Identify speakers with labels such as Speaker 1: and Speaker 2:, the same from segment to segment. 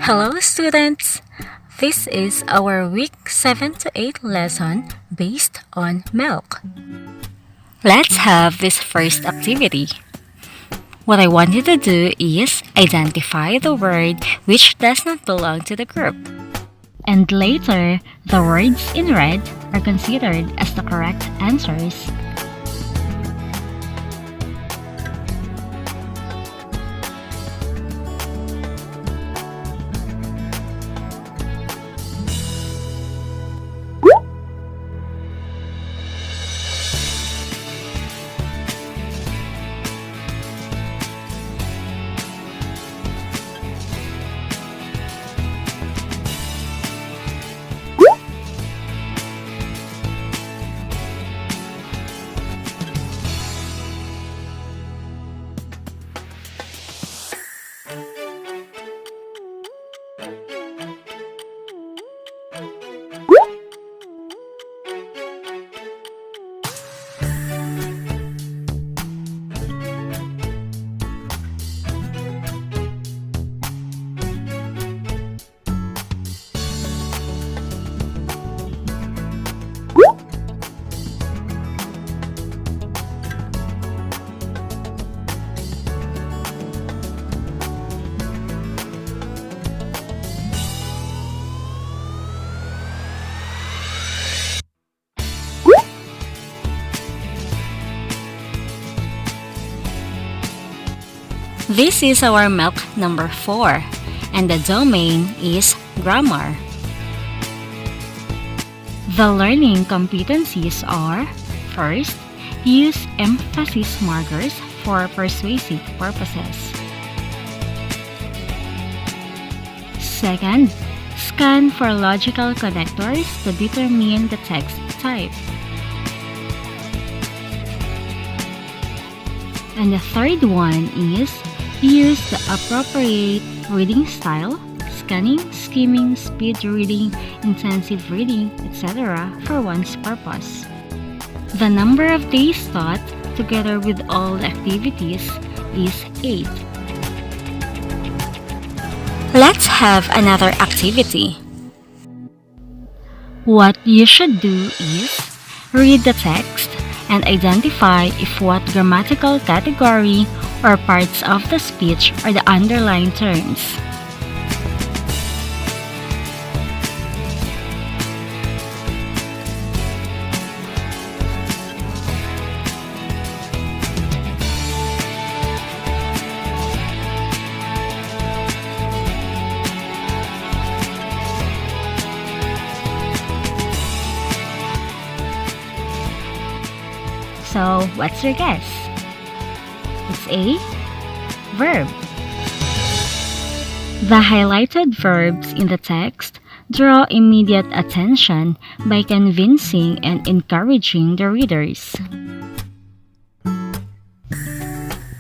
Speaker 1: Hello students! This is our week 7 to 8 lesson based on milk. Let's have this first activity. What I want you to do is identify the word which does not belong to the group. And later, the words in red are considered as the correct answers. This is our milk number 4, and the domain is grammar. The learning competencies are: first, use emphasis markers for persuasive purposes. Second, scan for logical connectors to determine the text type. And the third one is use the appropriate reading style, scanning, skimming, speed reading, intensive reading, etc. for one's purpose. The number of days taught, together with all the activities, is 8. Let's have another activity. What you should do is read the text and identify if what grammatical category or parts of the speech are the underlined terms. So, what's your guess? It's a verb. The highlighted verbs in the text draw immediate attention by convincing and encouraging the readers.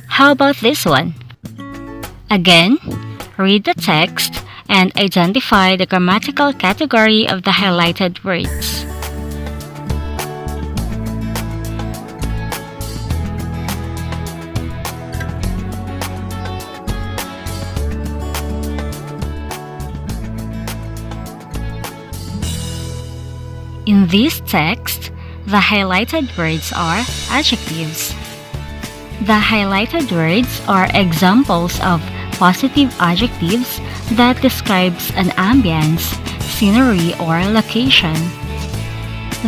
Speaker 1: How about this one? Again, read the text and identify the grammatical category of the highlighted words. In this text, the highlighted words are adjectives. The highlighted words are examples of positive adjectives that describes an ambience, scenery, or location.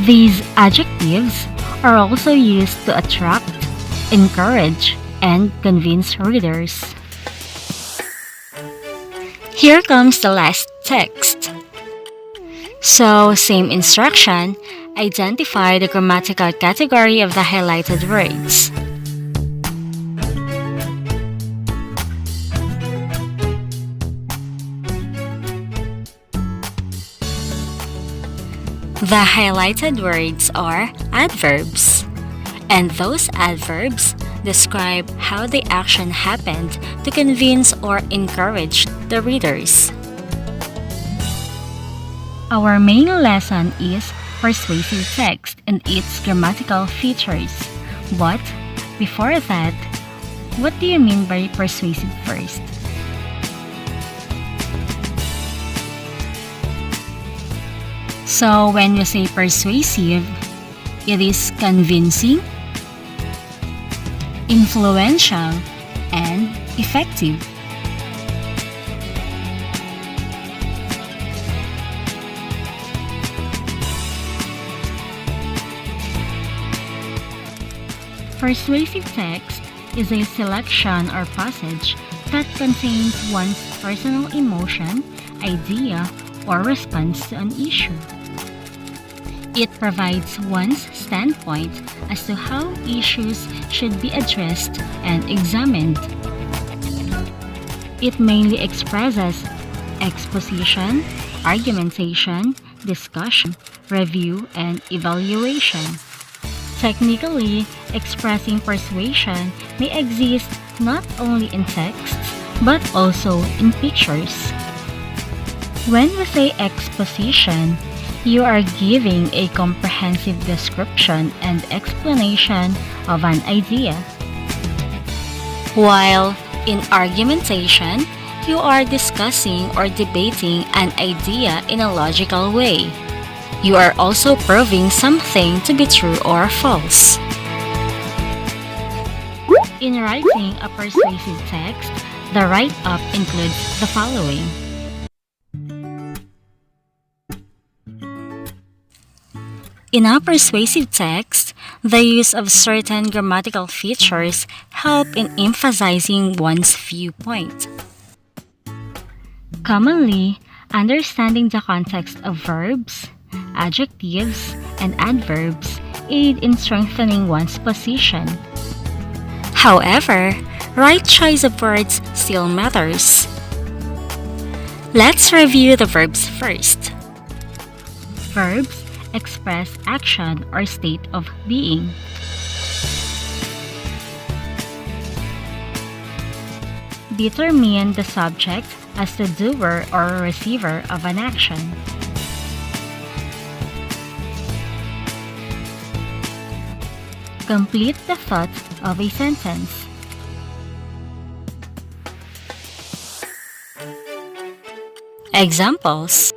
Speaker 1: These adjectives are also used to attract, encourage, and convince readers. Here comes the last text. So, same instruction, identify the grammatical category of the highlighted words. The highlighted words are adverbs, and those adverbs describe how the action happened to convince or encourage the readers. Our main lesson is persuasive text and its grammatical features. But before that, what do you mean by persuasive first? So when we say persuasive, it is convincing, influential, and effective. Persuasive text is a selection or passage that contains one's personal emotion, idea, or response to an issue. It provides one's standpoint as to how issues should be addressed and examined. It mainly expresses exposition, argumentation, discussion, review, and evaluation. Technically, expressing persuasion may exist not only in texts but also in pictures. When we say exposition, you are giving a comprehensive description and explanation of an idea. While in argumentation, you are discussing or debating an idea in a logical way. You are also proving something to be true or false. In writing a persuasive text, the write-up includes the following. In a persuasive text, the use of certain grammatical features help in emphasizing one's viewpoint. Commonly, understanding the context of verbs, adjectives, and adverbs aid in strengthening one's position. However, right choice of words still matters. Let's review the verbs first. Verbs express action or state of being. Determine the subject as the doer or receiver of an action. Complete the thought of a sentence. Examples.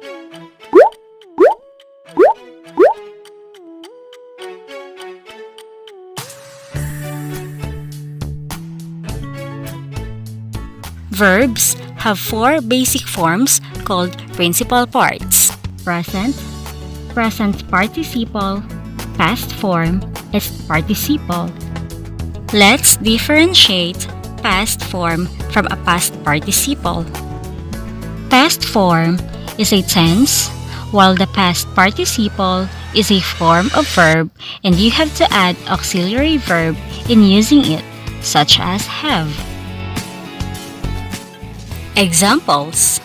Speaker 1: Verbs have four basic forms called principal parts: present, present participle, past form, and participle. Let's differentiate past form from a past participle. Past form is a tense, while the past participle is a form of verb, and you have to add auxiliary verb in using it, such as have. Examples.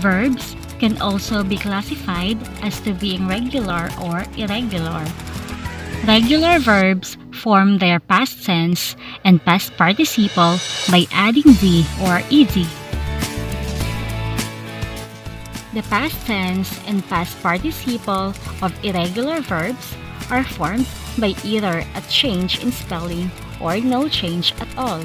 Speaker 1: Verbs can also be classified as to being regular or irregular. Regular verbs form their past tense and past participle by adding "d" or "ed". The past tense and past participle of irregular verbs are formed by either a change in spelling or no change at all.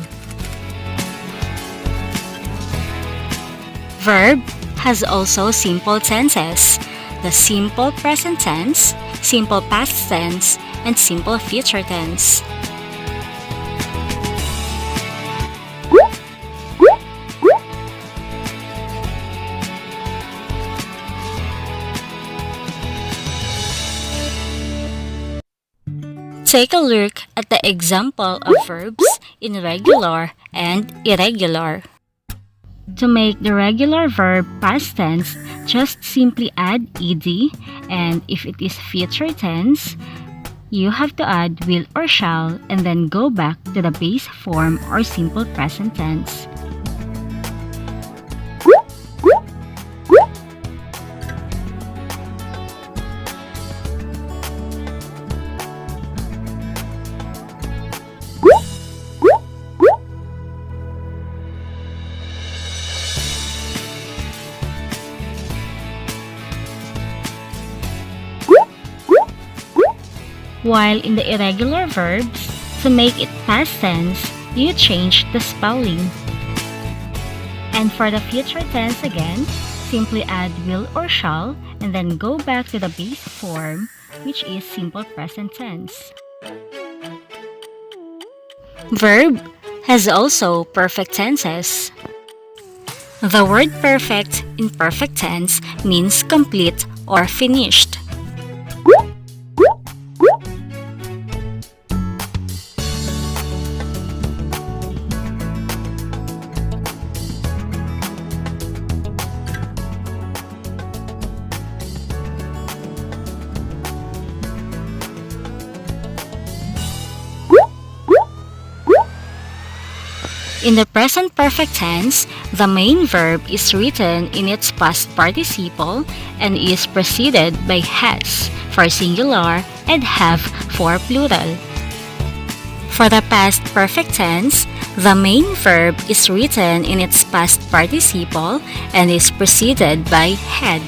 Speaker 1: Verb has also simple tenses: the simple present tense, simple past tense, and simple future tense. Take a look at the example of verbs in regular and irregular. To make the regular verb past tense, just simply add "ed", and if it is future tense, you have to add will or shall and then go back to the base form or simple present tense. While in the irregular verbs, to make it past tense, you change the spelling. And for the future tense again, simply add will or shall and then go back to the base form, which is simple present tense. Verb has also perfect tenses. The word perfect in perfect tense means complete or finished. In the present perfect tense, the main verb is written in its past participle and is preceded by has for singular and have for plural. For the past perfect tense, the main verb is written in its past participle and is preceded by had.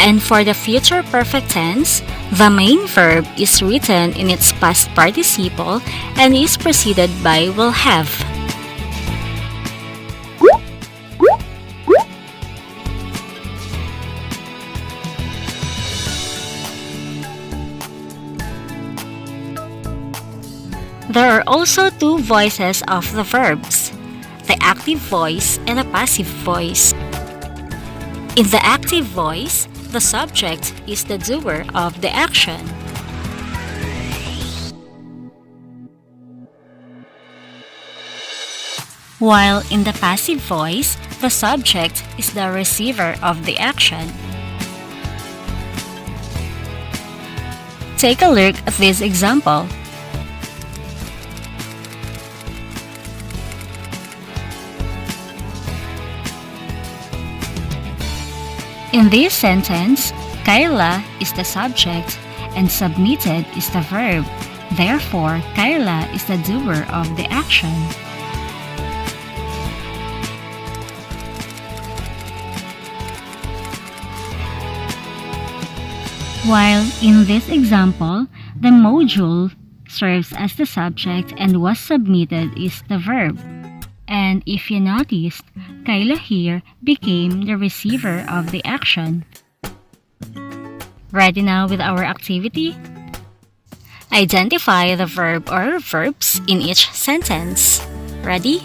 Speaker 1: And for the future perfect tense, the main verb is written in its past participle and is preceded by will have. There are also two voices of the verbs, the active voice and the passive voice. In the active voice, the subject is the doer of the action. While in the passive voice, the subject is the receiver of the action. Take a look at this example. In this sentence, Kyla is the subject and submitted is the verb. Therefore, Kyla is the doer of the action. While in this example, the module serves as the subject and was submitted is the verb. And if you noticed, Kyla here became the receiver of the action. Ready now with our activity? Identify the verb or verbs in each sentence. Ready?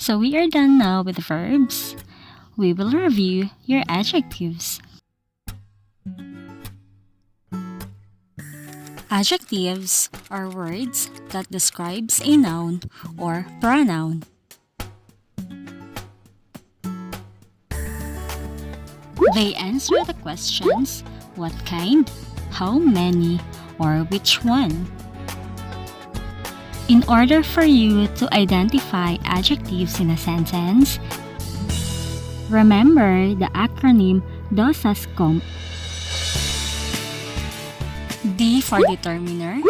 Speaker 1: So we are done now with verbs. We will review your adjectives. Adjectives are words that describes a noun or pronoun. They answer the questions what kind, how many, or which one. In order for you to identify adjectives in a sentence, remember the acronym DOSASCOMP. D for determiner,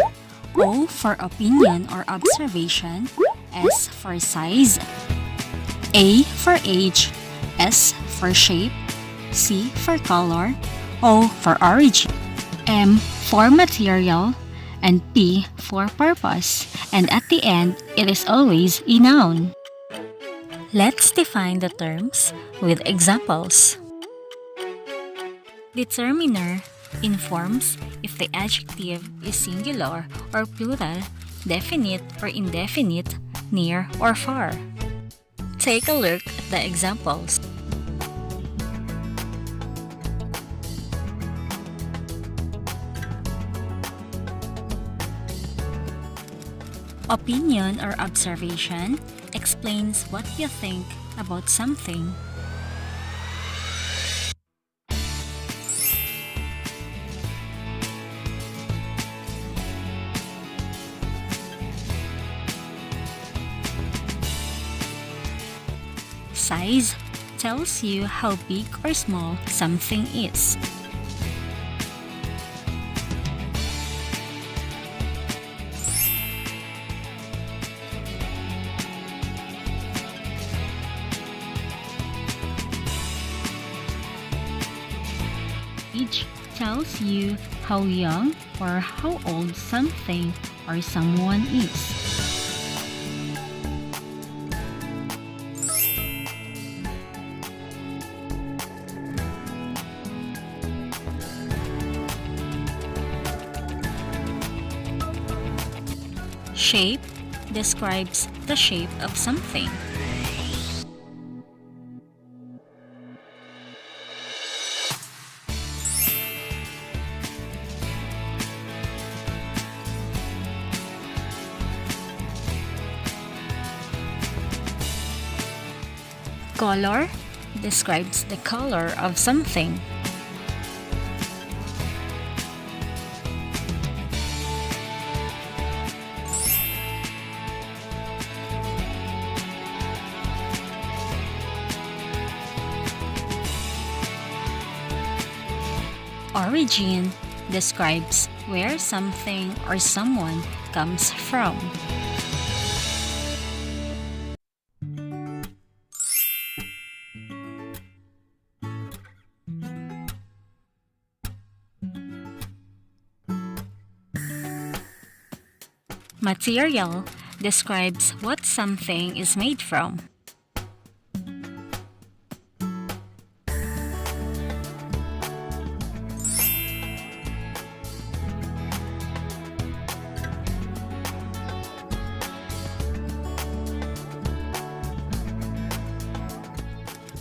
Speaker 1: O for opinion or observation, S for size, A for age, S for shape, C for color, O for origin, M for material, and P for purpose. And at the end, it is always a noun. Let's define the terms with examples. Determiner informs if the adjective is singular or plural, definite or indefinite, near or far. Take a look at the examples. Opinion or observation explains what you think about something. Size tells you how big or small something is. Age tells you how young or how old something or someone is. Shape describes the shape of something. Color describes the color of something. Origin describes where something or someone comes from. Material describes what something is made from.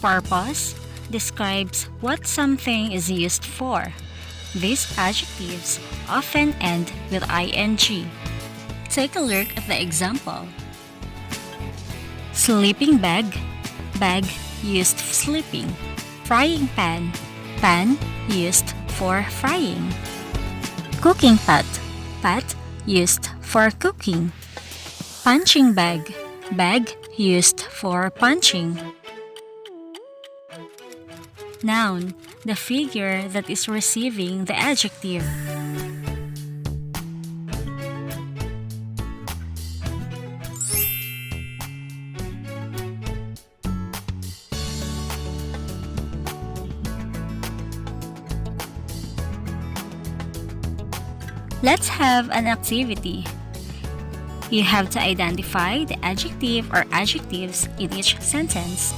Speaker 1: Purpose describes what something is used for. These adjectives often end with ing. Take a look at the example. Sleeping bag, bag used for sleeping. Frying pan, pan used for frying. Cooking pot, pot used for cooking. Punching bag, bag used for punching. Noun, the figure that is receiving the adjective. Let's have an activity. You have to identify the adjective or adjectives in each sentence.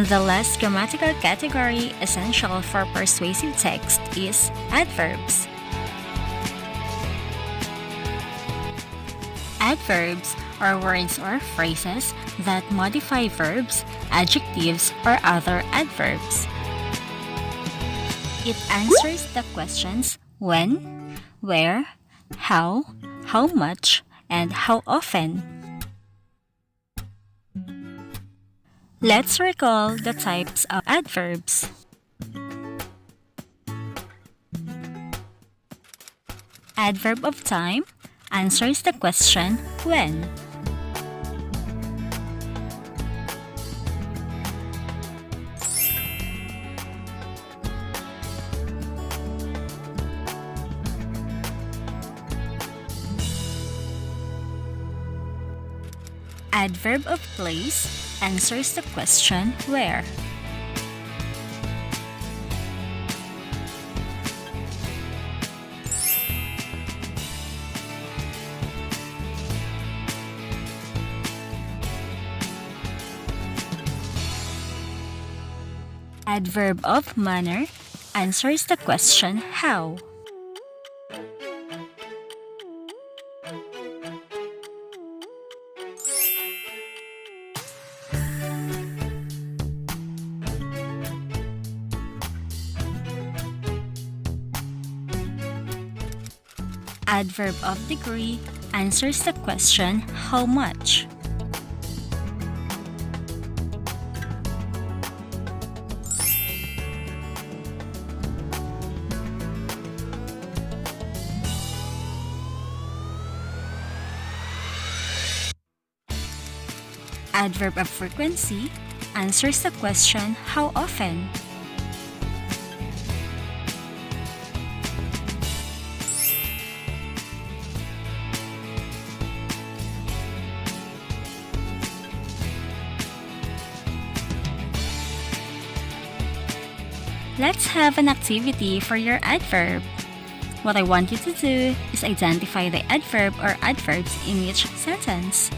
Speaker 1: And the last grammatical category essential for persuasive text is adverbs. Adverbs are words or phrases that modify verbs, adjectives, or other adverbs. It answers the questions when, where, how much, and how often. Let's recall the types of adverbs. Adverb of time answers the question when. Adverb of place answers the question where. Adverb of manner answers the question how. Adverb of degree answers the question how much. Adverb of frequency answers the question how often. Let's have an activity for your adverb. What I want you to do is identify the adverb or adverbs in each sentence.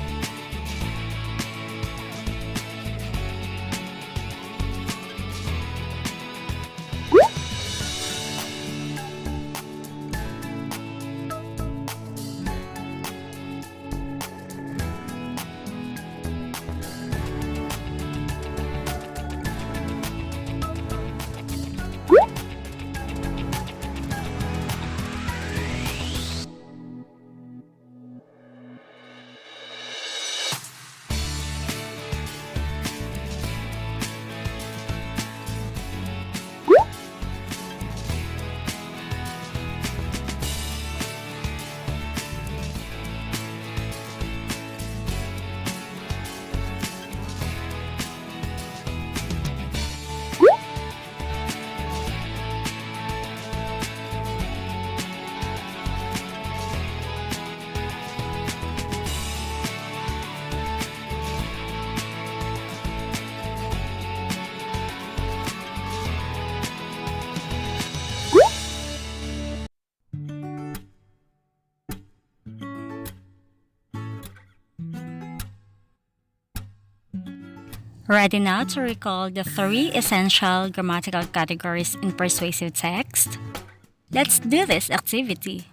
Speaker 1: Ready now to recall the 3 essential grammatical categories in persuasive text? Let's do this activity.